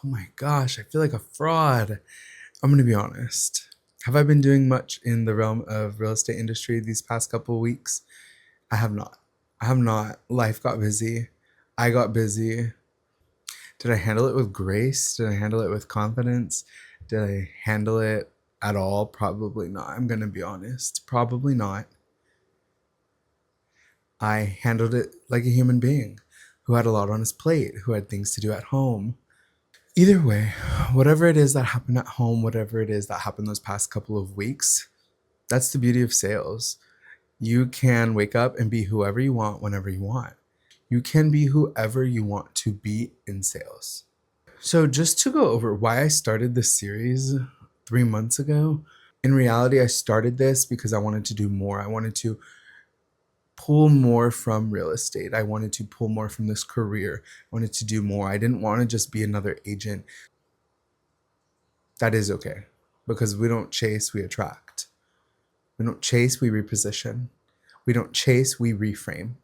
Oh my gosh, I feel like a fraud. I'm going to be honest. Have I been doing much in the realm of real estate industry these past couple of weeks? I have not. I have not. Life got busy. I got busy. Did I handle it with grace? Did I handle it with confidence? Did I handle it at all? Probably not. I'm going to be honest. Probably not. I handled it like a human being who had a lot on his plate, who had things to do at home. Either way, whatever it is that happened at home, whatever it is that happened those past couple of weeks, that's the beauty of sales. You can wake up and be whoever you want whenever you want. You can be whoever you want to be in sales. So, just to go over why I started this series 3 months ago, in reality, I started this because I wanted to do more. I wanted to pull more from real estate. I wanted to pull more from this career. I wanted to do more. I didn't want to just be another agent. That is okay because we don't chase, we attract. We don't chase, we reposition. We don't chase, we reframe.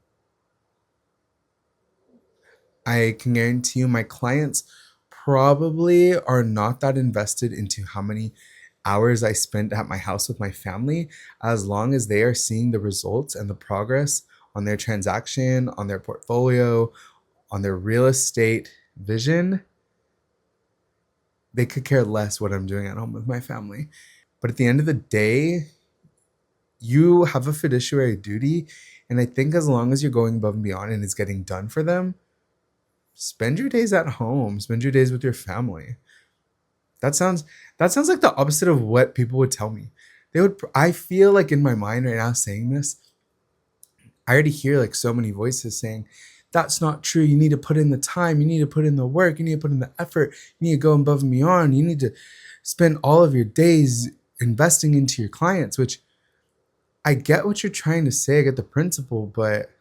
I can guarantee you my clients probably are not that invested into how many hours I spent at my house with my family, as long as they are seeing the results and the progress on their transaction, on their portfolio, on their real estate vision. They could care less what I'm doing at home with my family. But at the end of the day, you have a fiduciary duty. And I think as long as you're going above and beyond and it's getting done for them, spend your days at home, spend your days with your family. That sounds like the opposite of what people would tell me. I feel like in my mind right now saying this, I already hear like so many voices saying, that's not true. You need to put in the time. You need to put in the work. You need to put in the effort. You need to go above and beyond. You need to spend all of your days investing into your clients, which I get what you're trying to say. I get the principle, but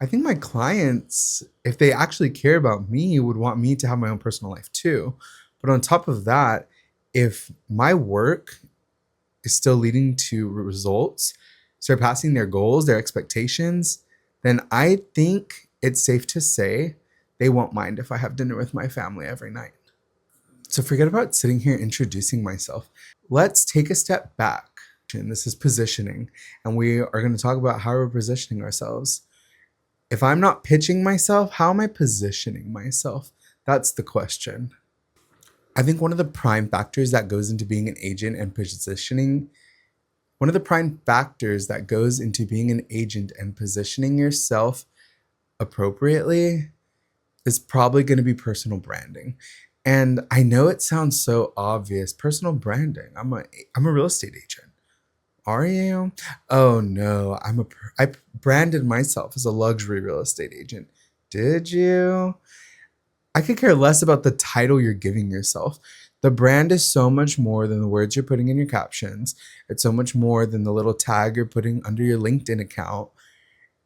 I think my clients, if they actually care about me, would want me to have my own personal life too. But on top of that, if my work is still leading to results, surpassing their goals, their expectations, then I think it's safe to say they won't mind if I have dinner with my family every night. So forget about sitting here introducing myself. Let's take a step back. This is positioning, and we are going to talk about how we're positioning ourselves. If I'm not pitching myself, how am I positioning myself? That's the question. I think one of the prime factors that goes into being an agent and positioning, one of the prime factors that goes into being an agent and positioning yourself appropriately is probably going to be personal branding. And I know it sounds so obvious. Personal branding. I'm a real estate agent. Are you? Oh no, I branded myself as a luxury real estate agent. Did you? I could care less about the title you're giving yourself. The brand is so much more than the words you're putting in your captions. It's so much more than the little tag you're putting under your LinkedIn account.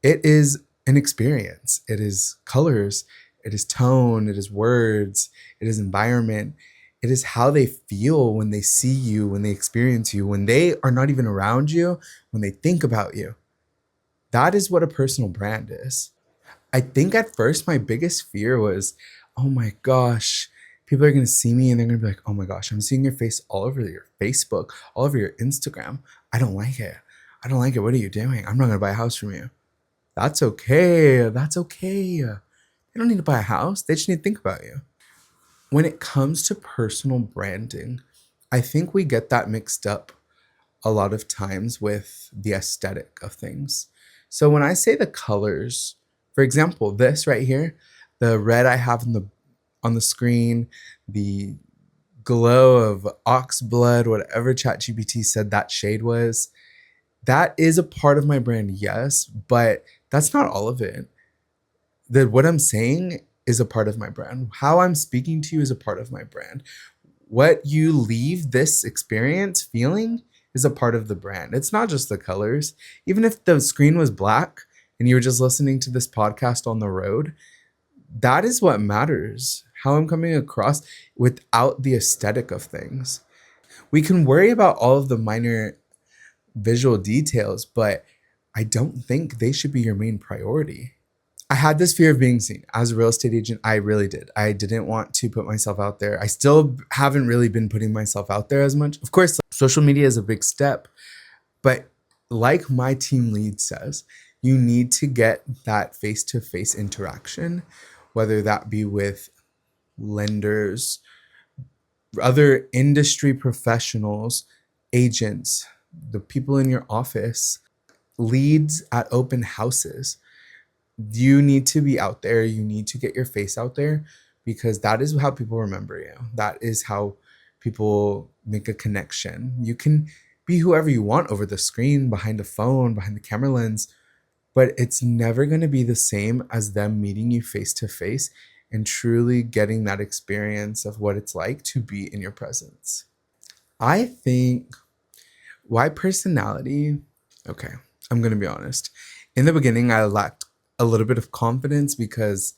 It is an experience. It is colors. It is tone. It is words. It is environment. It is how they feel when they see you, when they experience you, when they are not even around you, when they think about you. That is what a personal brand is. I think at first my biggest fear was, oh my gosh, people are going to see me and they're going to be like, oh my gosh, I'm seeing your face all over your Facebook, all over your Instagram. I don't like it. I don't like it. What are you doing? I'm not going to buy a house from you. That's okay. That's okay. They don't need to buy a house. They just need to think about you. When it comes to personal branding, I think we get that mixed up a lot of times with the aesthetic of things. So when I say the colors, for example, this right here, the red I have on the screen, the glow of ox blood, whatever ChatGPT said that shade was, that is a part of my brand, yes, but that's not all of it. What I'm saying is a part of my brand. How I'm speaking to you is a part of my brand. What you leave this experience feeling is a part of the brand. It's not just the colors. Even if the screen was black and you were just listening to this podcast on the road, that is what matters. How I'm coming across without the aesthetic of things. We can worry about all of the minor visual details, but I don't think they should be your main priority. I had this fear of being seen as a real estate agent. I really did. I didn't want to put myself out there. I still haven't really been putting myself out there as much. Of course, social media is a big step, but like my team lead says, you need to get that face to face interaction, whether that be with lenders, other industry professionals, agents, the people in your office, leads at open houses. You need to be out there. You need to get your face out there because that is how people remember you. That is how people make a connection. You can be whoever you want over the screen, behind a phone, behind the camera lens, but it's never going to be the same as them meeting you face to face and truly getting that experience of what it's like to be in your presence. I think why personality? Okay, I'm going to be honest. In the beginning, I lacked a little bit of confidence because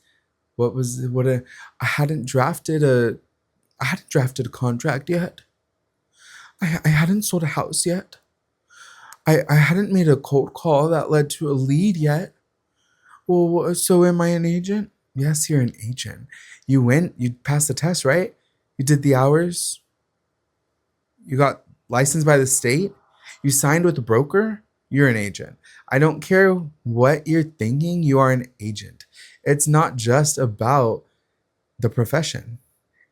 I hadn't drafted a contract yet. I hadn't sold a house yet. I hadn't made a cold call that led to a lead yet. Well, so am I an agent? Yes, you're an agent. You passed the test, right? You did the hours. You got licensed by the state. You signed with a broker. You're an agent. I don't care what you're thinking, you are an agent. It's not just about the profession,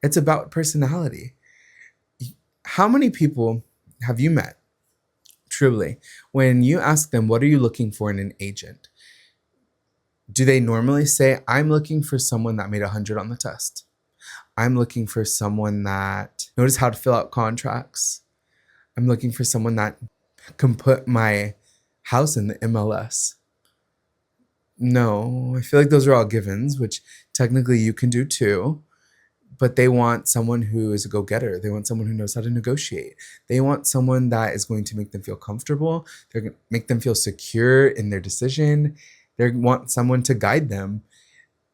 it's about personality. How many people have you met, truly, when you ask them, what are you looking for in an agent? Do they normally say, I'm looking for someone that made 100 on the test? I'm looking for someone that knows how to fill out contracts. I'm looking for someone that can put my house in the MLS. No, I feel like those are all givens, which technically you can do too. But they want someone who is a go-getter. They want someone who knows how to negotiate. They want someone that is going to make them feel comfortable. They're going to make them feel secure in their decision. They want someone to guide them.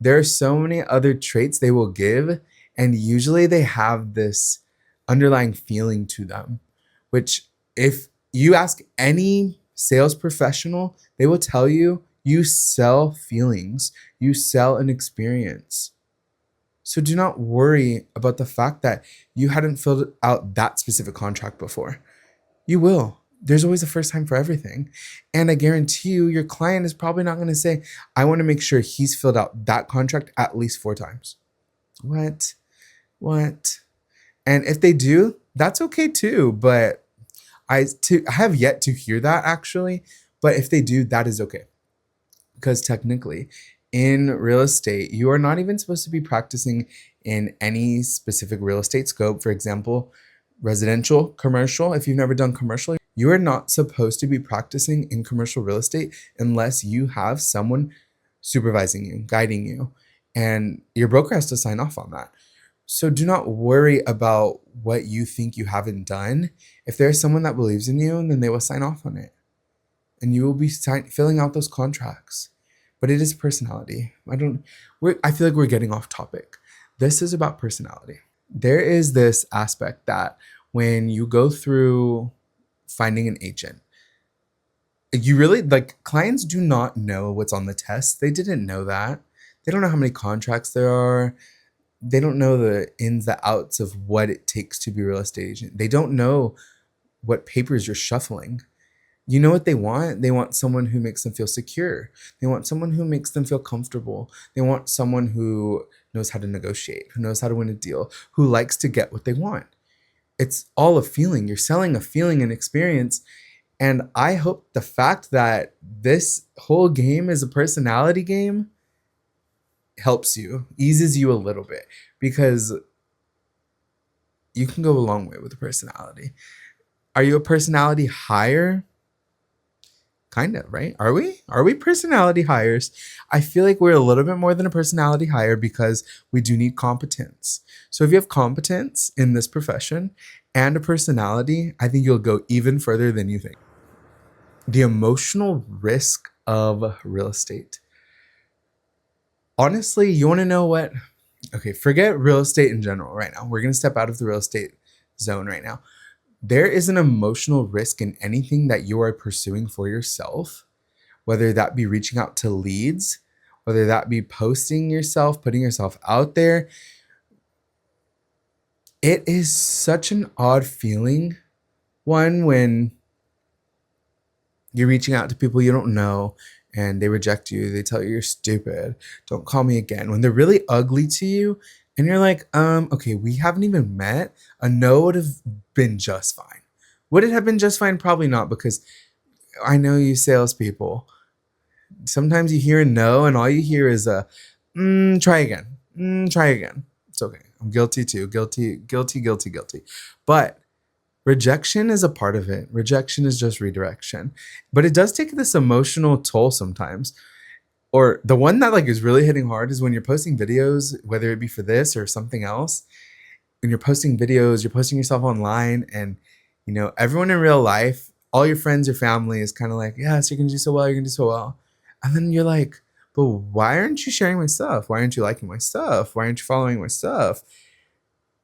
There are so many other traits they will give, and usually they have this underlying feeling to them, which if you ask any sales professional, they will tell you you sell feelings, you sell an experience. So do not worry about the fact that you hadn't filled out that specific contract before. You will. There's always a first time for everything. And I guarantee you, your client is probably not going to say, I want to make sure he's filled out that contract at least 4 times. What? And if they do, that's okay too. But I have yet to hear that actually. But if they do, that is okay. Because technically, in real estate, you are not even supposed to be practicing in any specific real estate scope. For example, residential, commercial. If you've never done commercial, you are not supposed to be practicing in commercial real estate unless you have someone supervising you, guiding you, and your broker has to sign off on that. So do not worry about what you think you haven't done. If there's someone that believes in you, then they will sign off on it. And you will be filling out those contracts. But it is personality. I feel like we're getting off topic. This is about personality. There is this aspect that when you go through finding an agent, you really, like, clients do not know what's on the test. They didn't know that. They don't know how many contracts there are. They don't know the ins, the outs of what it takes to be a real estate agent. They don't know what papers you're shuffling. You know what they want? They want someone who makes them feel secure. They want someone who makes them feel comfortable. They want someone who knows how to negotiate, who knows how to win a deal, who likes to get what they want. It's all a feeling. You're selling a feeling and experience. And I hope the fact that this whole game is a personality game helps you, eases you a little bit, because you can go a long way with a personality. Are you a personality hire? Kind of, right? Are we? Are we personality hires? I feel like we're a little bit more than a personality hire because we do need competence. So if you have competence in this profession and a personality, I think you'll go even further than you think. The emotional risk of real estate. Honestly, you want to know what? Okay, forget real estate in general right now. We're going to step out of the real estate zone right now. There is an emotional risk in anything that you are pursuing for yourself, whether that be reaching out to leads whether that be posting yourself, putting yourself out there. It is such an odd feeling, one, when you're reaching out to people you don't know and they reject you. They tell you you're stupid. Don't call me again. When they're really ugly to you and you're like, okay, we haven't even met. A no would have been just fine. Would it have been just fine? Probably not, because I know you salespeople. Sometimes you hear a no and all you hear is a try again. Try again. It's okay. I'm guilty too. Guilty, guilty, guilty, guilty. But rejection is a part of it. Rejection is just redirection. But it does take this emotional toll sometimes. Or the one that like is really hitting hard is when you're posting videos, whether it be for this or something else. When you're posting videos, you're posting yourself online, and everyone in real life, all your friends, your family is kind of like, yes, you're gonna do so well, you're gonna do so well. And then you're like, but why aren't you sharing my stuff? Why aren't you liking my stuff? Why aren't you following my stuff?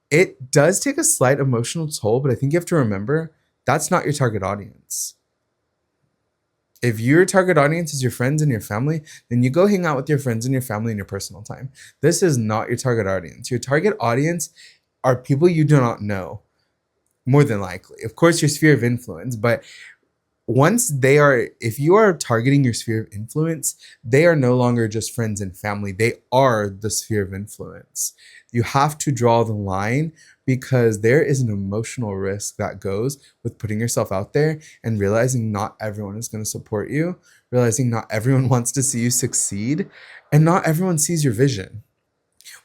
It does take a slight emotional toll, but I think you have to remember that's not your target audience. If your target audience is your friends and your family, then you go hang out with your friends and your family in your personal time. This is not your target audience. Your target audience are people you do not know, more than likely. Of course, your sphere of influence, but if you are targeting your sphere of influence, they are no longer just friends and family. They are the sphere of influence. You have to draw the line, because there is an emotional risk that goes with putting yourself out there and realizing not everyone is going to support you, realizing not everyone wants to see you succeed, and not everyone sees your vision.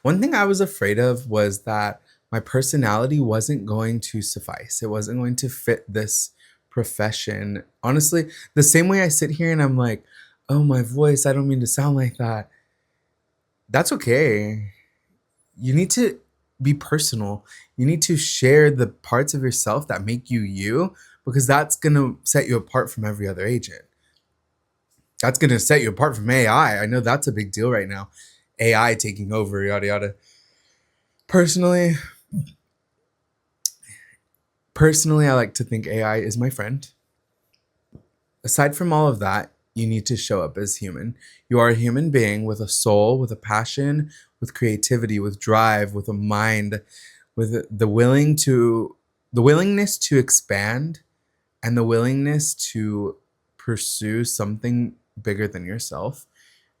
One thing I was afraid of was that my personality wasn't going to suffice. It wasn't going to fit this profession. Honestly, the same way I sit here and I'm like, oh, my voice, I don't mean to sound like that. That's okay. You need to be personal. You need to share the parts of yourself that make you you, because that's going to set you apart from every other agent. That's going to set you apart from AI. I know that's a big deal right now. AI taking over, yada, yada. Personally, I like to think AI is my friend. Aside from all of that, you need to show up as human. You are a human being with a soul, with a passion, with creativity, with drive, with a mind, with the willingness to expand, and the willingness to pursue something bigger than yourself.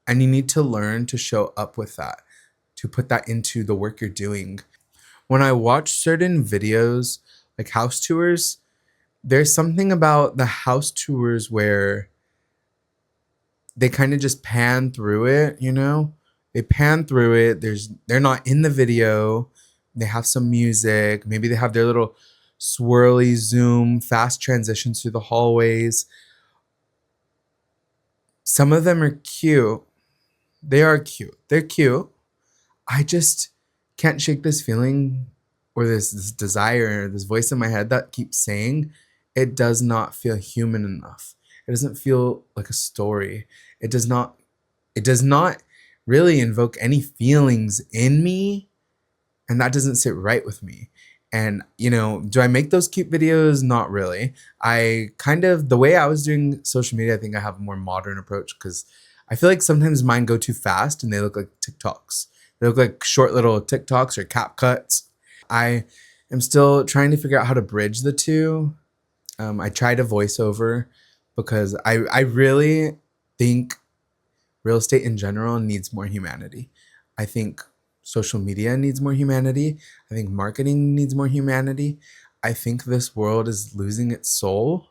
And you need to learn to show up with that, to put that into the work you're doing. When I watch certain videos, like house tours, there's something about the house tours where they kind of just pan through it. They pan through it. They're not in the video. They have some music. Maybe they have their little swirly zoom, fast transitions through the hallways. Some of them are cute. They are cute. They're cute. I just can't shake this feeling, or this desire, this voice in my head that keeps saying it does not feel human enough. It doesn't feel like a story. It does not really invoke any feelings in me, and that doesn't sit right with me. And do I make those cute videos? Not really. I kind of, the way I was doing social media, I think I have a more modern approach, because I feel like sometimes mine go too fast and they look like TikToks. They look like short little TikToks or cap cuts. I am still trying to figure out how to bridge the two. I tried a voiceover because I really think real estate in general needs more humanity. I think social media needs more humanity. I think marketing needs more humanity. I think this world is losing its soul.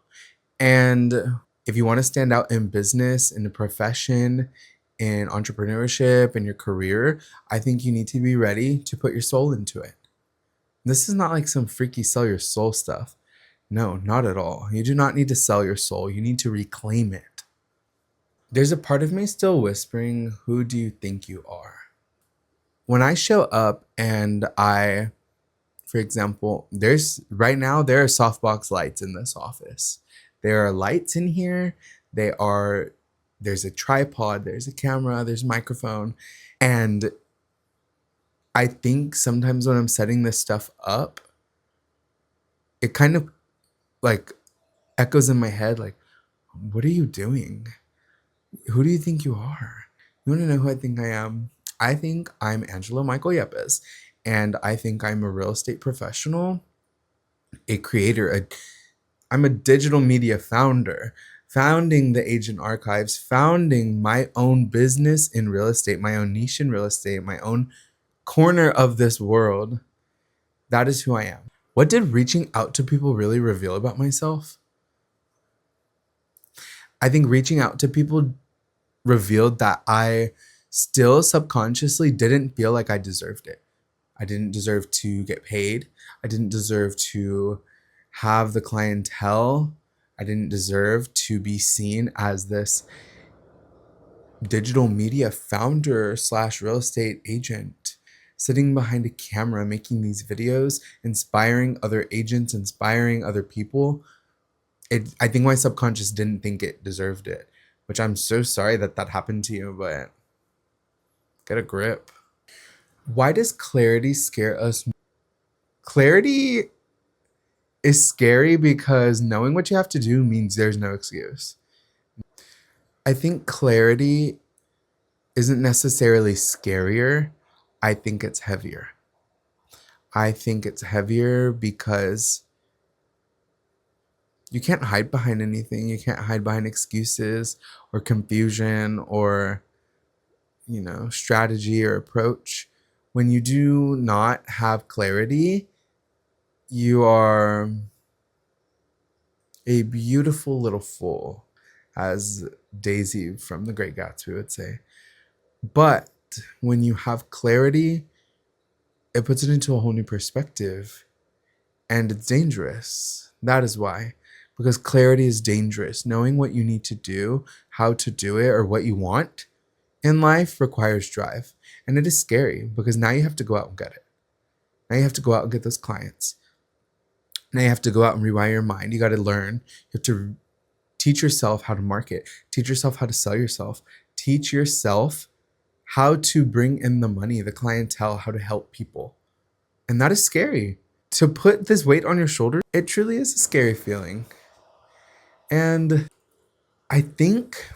And if you want to stand out in business, in the profession, in entrepreneurship, in your career, I think you need to be ready to put your soul into it. This is not like some freaky sell your soul stuff. No, not at all. You do not need to sell your soul. You need to reclaim it. There's a part of me still whispering, who do you think you are? When I show up and for example, right now there are softbox lights in this office. There are lights in here. There's a tripod, there's a camera, there's a microphone. And I think sometimes when I'm setting this stuff up, it kind of like echoes in my head, like, what are you doing? Who do you think you are? You want to know who I think I am? I think I'm Angelo Michael Yepez, and I think I'm a real estate professional, a creator, I'm a digital media founder, founding the Agent Archives, founding my own business in real estate, my own niche in real estate, my own corner of this world. That is who I am. What did reaching out to people really reveal about myself? I think reaching out to people revealed that I still subconsciously didn't feel like I deserved it. I didn't deserve to get paid. I didn't deserve to have the clientele. I didn't deserve to be seen as this digital media founder slash real estate agent sitting behind a camera making these videos, inspiring other agents, inspiring other people. I think my subconscious didn't think it deserved it, which I'm so sorry that that happened to you, but get a grip. Why does clarity scare us? Clarity is scary because knowing what you have to do means there's no excuse. I think clarity isn't necessarily scarier. I think it's heavier. I think it's heavier because you can't hide behind anything. You can't hide behind excuses or confusion or, strategy or approach. When you do not have clarity, you are a beautiful little fool, as Daisy from The Great Gatsby would say. But when you have clarity, it puts it into a whole new perspective, and it's dangerous. That is why. Because clarity is dangerous. Knowing what you need to do, how to do it, or what you want in life requires drive. And it is scary because now you have to go out and get it. Now you have to go out and get those clients. Now you have to go out and rewire your mind. You got to learn. You have to teach yourself how to market, teach yourself how to sell yourself, teach yourself how to bring in the money, the clientele, how to help people. And that is scary. To put this weight on your shoulders, it truly is a scary feeling. And I think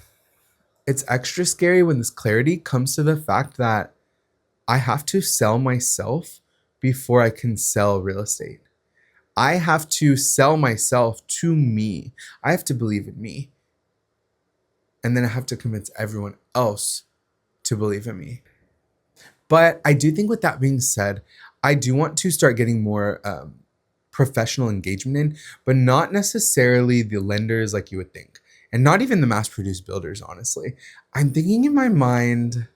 it's extra scary when this clarity comes to the fact that I have to sell myself before I can sell real estate. I have to sell myself to me. I have to believe in me. And then I have to convince everyone else to believe in me. But I do think, with that being said, I do want to start getting more professional engagement in, but not necessarily the lenders like you would think, and not even the mass produced builders, honestly. I'm thinking in my mind,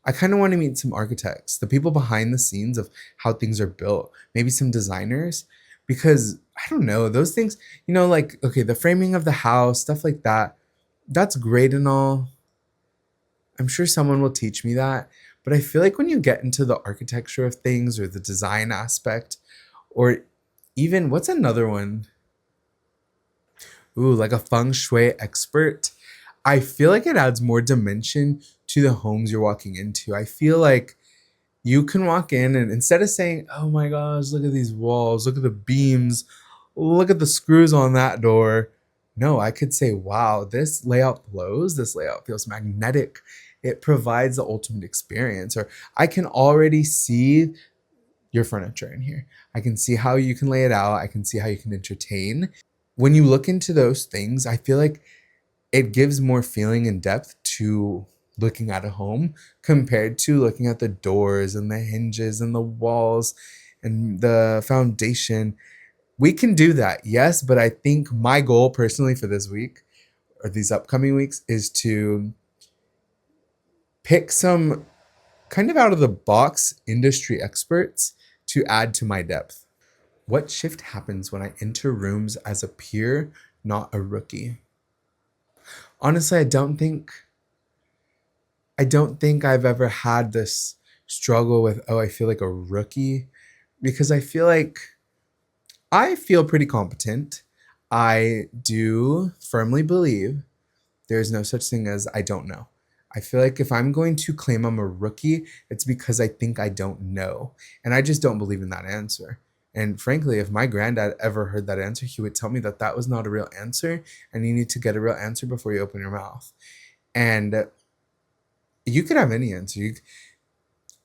I kind of want to meet some architects, the people behind the scenes of how things are built, maybe some designers, because I don't know, those things, like, okay, the framing of the house, stuff like that, that's great and all. I'm sure someone will teach me that. But I feel like when you get into the architecture of things or the design aspect, or even what's another one? Ooh, like a feng shui expert. I feel like it adds more dimension to the homes you're walking into. I feel like you can walk in and instead of saying, oh my gosh, look at these walls, look at the beams, look at the screws on that door. No, I could say, wow, this layout flows, this layout feels magnetic. It provides the ultimate experience. Or I can already see your furniture in here. I can see how you can lay it out. I can see how you can entertain. When you look into those things, I feel like it gives more feeling and depth to looking at a home compared to looking at the doors and the hinges and the walls and the foundation. We can do that, yes, but I think my goal personally for this week or these upcoming weeks is to pick some kind of out of the box industry experts to add to my depth. What shift happens when I enter rooms as a peer, not a rookie? Honestly, I don't think I've ever had this struggle with, oh, I feel like a rookie, because I feel pretty competent. I do firmly believe there's no such thing as I don't know. I feel like if I'm going to claim I'm a rookie, it's because I think I don't know. And I just don't believe in that answer. And frankly, if my granddad ever heard that answer, he would tell me that that was not a real answer and you need to get a real answer before you open your mouth. And You could have any answer.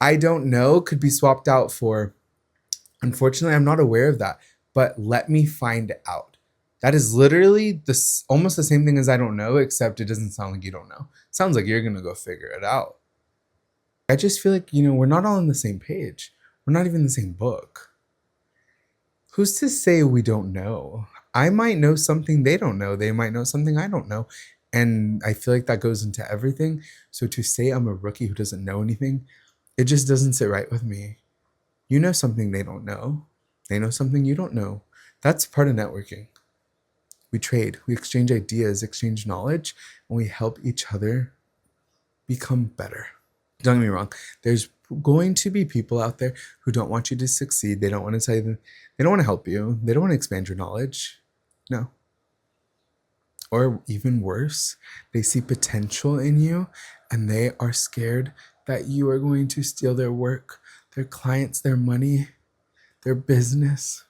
I don't know could be swapped out for, unfortunately, I'm not aware of that, but let me find out. That is literally this almost the same thing as I don't know, except it doesn't sound like you don't know. It sounds like you're gonna go figure it out. I just feel like, we're not all on the same page. We're not even in the same book. Who's to say we don't know? I might know something they don't know. They might know something I don't know. And I feel like that goes into everything. So to say I'm a rookie who doesn't know anything, it just doesn't sit right with me. You know something they don't know. They know something you don't know. That's part of networking. We trade, we exchange ideas, exchange knowledge, and we help each other become better. Don't get me wrong. There's going to be people out there who don't want you to succeed. They don't want to tell you, they don't want to help you. They don't want to expand your knowledge. No. Or even worse, they see potential in you and they are scared that you are going to steal their work, their clients, their money, their business.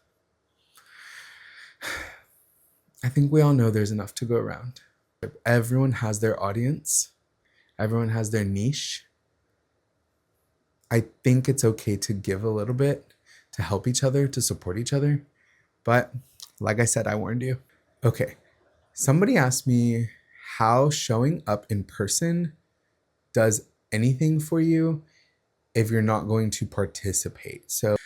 I think we all know there's enough to go around. Everyone has their audience, everyone has their niche. I think it's okay to give a little bit, to help each other, to support each other. But like I said, I warned you. Okay, somebody asked me how showing up in person does anything for you if you're not going to participate. So,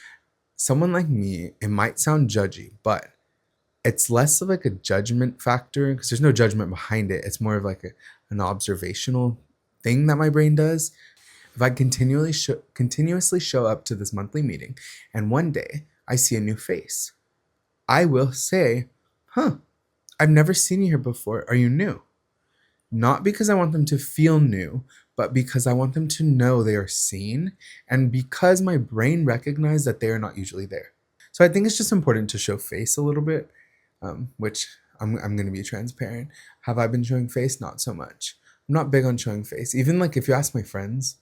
someone like me, it might sound judgy, but it's less of like a judgment factor because there's no judgment behind it. It's more of like an observational thing that my brain does. If I continuously show up to this monthly meeting and one day I see a new face, I will say, huh, I've never seen you here before. Are you new? Not because I want them to feel new, but because I want them to know they are seen and because my brain recognizes that they are not usually there. So I think it's just important to show face a little bit, which I'm going to be transparent. Have I been showing face? Not so much. I'm not big on showing face. Even like if you ask my friends,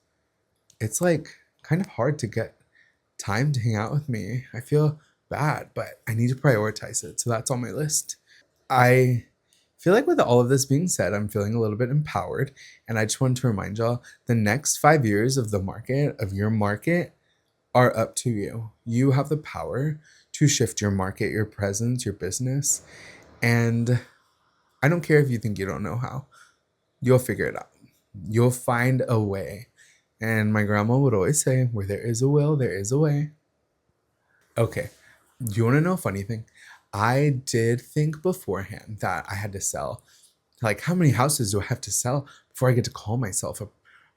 it's like kind of hard to get time to hang out with me. I feel bad, but I need to prioritize it. So that's on my list. I feel like with all of this being said, I'm feeling a little bit empowered. And I just wanted to remind y'all the next 5 years of the market, of your market, are up to you. You have the power to shift your market, your presence, your business. And I don't care if you think you don't know how, you'll figure it out. You'll find a way. And my grandma would always say, where there is a will, there is a way. Okay. Do you want to know a funny thing? I did think beforehand that I had to sell. Like, how many houses do I have to sell before I get to call myself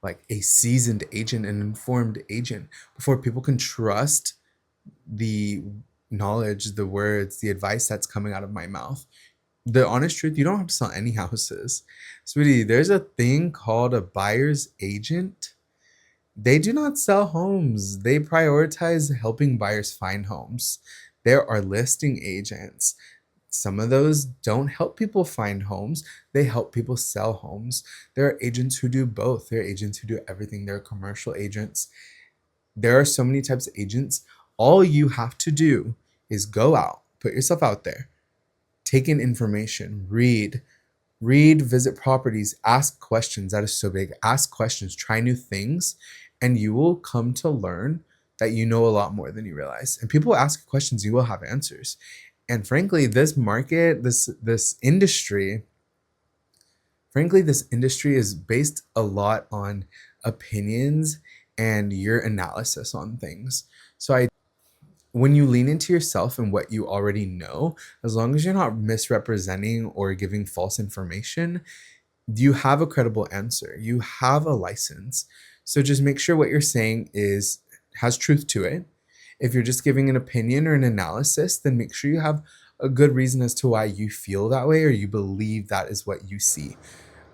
a seasoned agent, an informed agent, before people can trust the knowledge, the words, the advice that's coming out of my mouth? The honest truth, you don't have to sell any houses. Sweetie, there's a thing called a buyer's agent. They do not sell homes. They prioritize helping buyers find homes. There are listing agents. Some of those don't help people find homes. They help people sell homes. There are agents who do both. There are agents who do everything. There are commercial agents. There are so many types of agents. All you have to do is go out, put yourself out there, take in information, read, visit properties, ask questions. That is so big. Ask questions, try new things, and you will come to learn that you know a lot more than you realize. And people ask questions, you will have answers. And frankly, this market, this industry, this industry is based a lot on opinions and your analysis on things. So when you lean into yourself and what you already know, as long as you're not misrepresenting or giving false information, you have a credible answer. You have a license. So just make sure what you're saying has truth to it. If you're just giving an opinion or an analysis, then make sure you have a good reason as to why you feel that way or you believe that is what you see.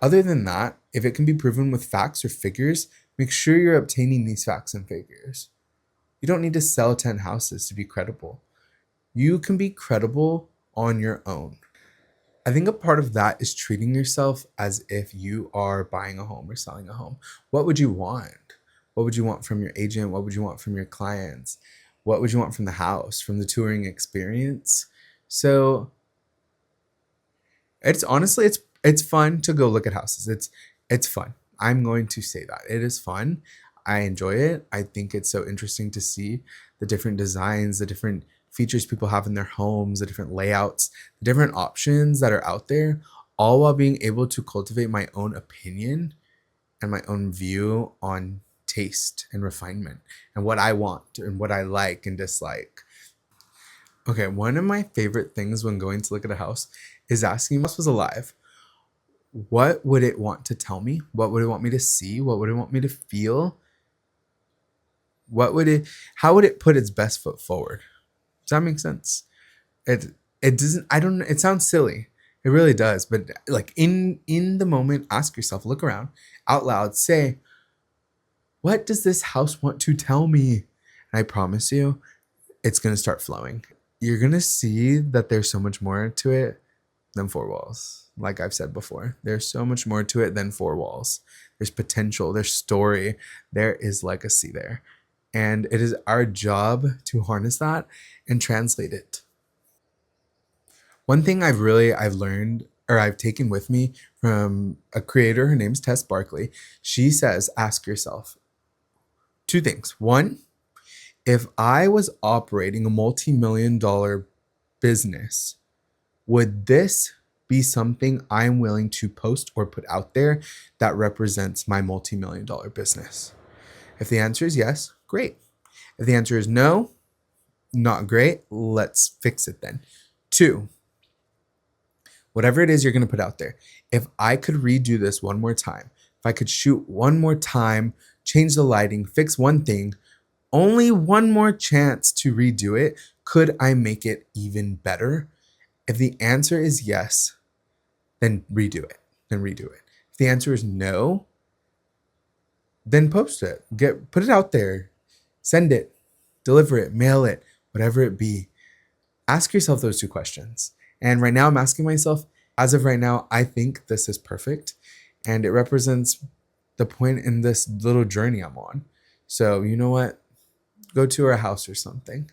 Other than that, if it can be proven with facts or figures, make sure you're obtaining these facts and figures. You don't need to sell 10 houses to be credible. You can be credible on your own. I think a part of that is treating yourself as if you are buying a home or selling a home. What would you want? What would you want from your agent? What would you want from your clients? What would you want from the house, from the touring experience? So it's honestly it's fun to go look at houses. It's fun. I'm going to say that. It is fun. I enjoy it. I think it's so interesting to see the different designs, the different features people have in their homes, the different layouts, the different options that are out there, all while being able to cultivate my own opinion and my own view on taste and refinement and what I want and what I like and dislike. Okay, one of my favorite things when going to look at a house is asking if the house was alive. What would it want to tell me? What would it want me to see? What would it want me to feel? What would it how would it put its best foot forward? Does that make sense? It it doesn't I don't it sounds silly. It really does, but like in the moment, ask yourself, look around, out loud, say, what does this house want to tell me? And I promise you, it's going to start flowing. You're going to see that there's so much more to it than four walls. Like I've said before, there's so much more to it than four walls. There's potential, there's story, there is legacy there. And it is our job to harness that and translate it. One thing I've learned or I've taken with me from a creator, her name's Tess Barkley. She says, ask yourself two things. One, if I was operating a multi-million dollar business, would this be something I'm willing to post or put out there that represents my multi-million dollar business? If the answer is yes, great. If the answer is no, not great, let's fix it then. Two, whatever it is you're going to put out there, if I could redo this one more time, if I could shoot one more time, change the lighting, fix one thing, only one more chance to redo it, could I make it even better? If the answer is yes, then redo it. Then redo it. If the answer is no, then post it. Put it out there. Send it. Deliver it. Mail it. Whatever it be. Ask yourself those two questions. And right now I'm asking myself, as of right now, I think this is perfect. And it represents the point in this little journey I'm on. So you know what? Go to our house or something.